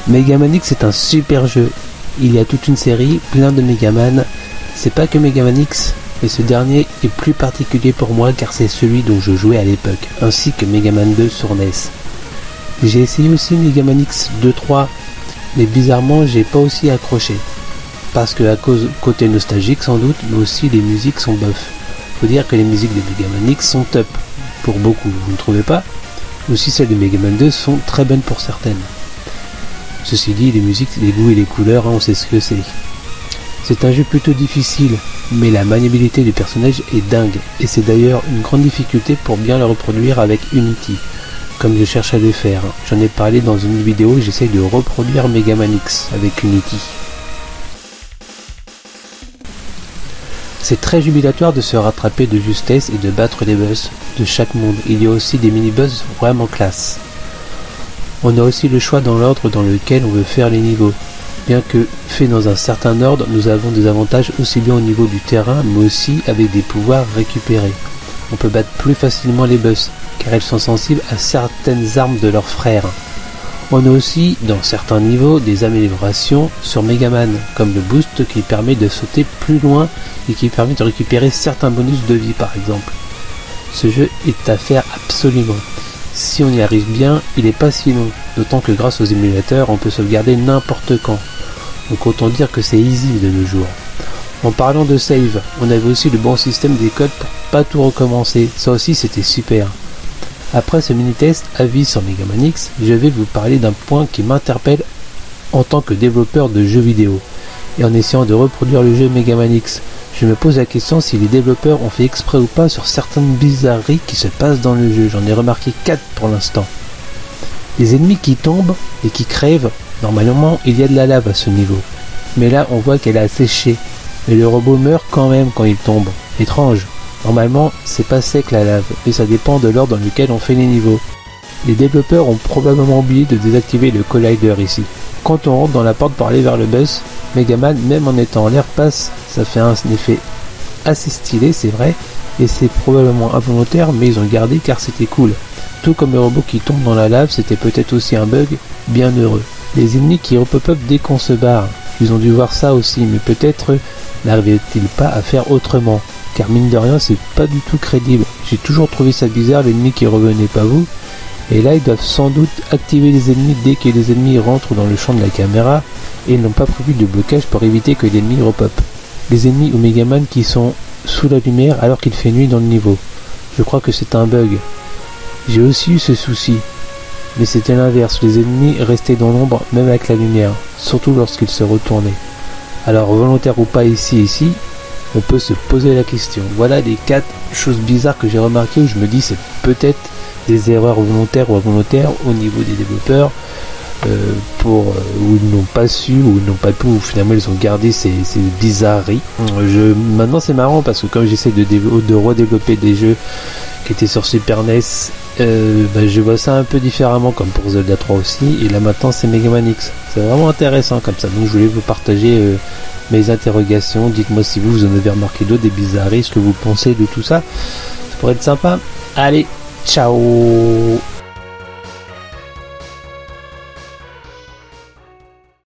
Mega Man X est un super jeu. Il y a toute une série, plein de Mega Man. C'est pas que Mega Man X, et ce dernier est plus particulier pour moi car c'est celui dont je jouais à l'époque, ainsi que Mega Man 2 sur NES. J'ai essayé aussi Mega Man X 2-3, mais bizarrement j'ai pas aussi accroché. Parce que à cause côté nostalgique sans doute, mais aussi les musiques sont bof. Faut dire que les musiques de Mega Man X sont top, pour beaucoup, vous ne trouvez pas? Aussi celles de Mega Man 2 sont très bonnes pour certaines. Ceci dit, les musiques, les goûts et les couleurs, on sait ce que c'est. C'est un jeu plutôt difficile, mais la maniabilité du personnage est dingue, et c'est d'ailleurs une grande difficulté pour bien le reproduire avec Unity, comme je cherche à le faire. J'en ai parlé dans une vidéo où j'essaye de reproduire Mega Man X avec Unity. C'est très jubilatoire de se rattraper de justesse et de battre les boss de chaque monde. Il y a aussi des mini-boss vraiment classe. On a aussi le choix dans l'ordre dans lequel on veut faire les niveaux. Bien que fait dans un certain ordre, nous avons des avantages aussi bien au niveau du terrain, mais aussi avec des pouvoirs récupérés. On peut battre plus facilement les boss, car elles sont sensibles à certaines armes de leurs frères. On a aussi, dans certains niveaux, des améliorations sur Mega Man, comme le boost qui permet de sauter plus loin et qui permet de récupérer certains bonus de vie par exemple. Ce jeu est à faire absolument. Si on y arrive bien, il n'est pas si long, d'autant que grâce aux émulateurs, on peut sauvegarder n'importe quand. Donc autant dire que c'est easy de nos jours. En parlant de save, on avait aussi le bon système des codes pour pas tout recommencer, ça aussi c'était super. Après ce mini-test avis sur Mega Man X, je vais vous parler d'un point qui m'interpelle en tant que développeur de jeux vidéo. Et en essayant de reproduire le jeu Mega Man X, je me pose la question si les développeurs ont fait exprès ou pas sur certaines bizarreries qui se passent dans le jeu. J'en ai remarqué 4 pour l'instant. Les ennemis qui tombent et qui crèvent, normalement il y a de la lave à ce niveau. Mais là on voit qu'elle a séché. Mais le robot meurt quand même quand il tombe. Étrange. Normalement, c'est pas sec la lave, et ça dépend de l'ordre dans lequel on fait les niveaux. Les développeurs ont probablement oublié de désactiver le collider ici. Quand on rentre dans la porte pour aller vers le boss, Mega Man, même en étant en l'air, passe. Ça fait un effet assez stylé, c'est vrai, et c'est probablement involontaire, mais ils ont gardé car c'était cool. Tout comme le robot qui tombe dans la lave, c'était peut-être aussi un bug bien heureux. Les ennemis qui repop-up dès qu'on se barre, ils ont dû voir ça aussi, mais peut-être n'arrivaient-ils pas à faire autrement. Car mine de rien c'est pas du tout crédible. J'ai toujours trouvé ça bizarre l'ennemi qui revenait pas vous. Et là ils doivent sans doute activer les ennemis dès que les ennemis rentrent dans le champ de la caméra et ils n'ont pas prévu de blocage pour éviter que l'ennemi repop. Les ennemis ou Mega Man qui sont sous la lumière alors qu'il fait nuit dans le niveau. Je crois que c'est un bug. J'ai aussi eu ce souci. Mais c'était l'inverse, les ennemis restaient dans l'ombre même avec la lumière, surtout lorsqu'ils se retournaient. Alors volontaire ou pas ici, on peut se poser la question. Voilà les 4 choses bizarres que j'ai remarquées où je me dis c'est peut-être des erreurs volontaires ou involontaires au niveau des développeurs où ils n'ont pas su, ou ils n'ont pas pu, ou finalement ils ont gardé ces bizarreries. Maintenant c'est marrant parce que comme j'essaie de redévelopper des jeux qui étaient sur Super NES, je vois ça un peu différemment comme pour Zelda 3 aussi, et là maintenant c'est Mega Man X. C'est vraiment intéressant comme ça, donc je voulais vous partager mes interrogations. Dites-moi si vous en avez remarqué d'autres, des bizarreries, ce que vous pensez de tout ça. Ça pourrait être sympa. Allez, ciao.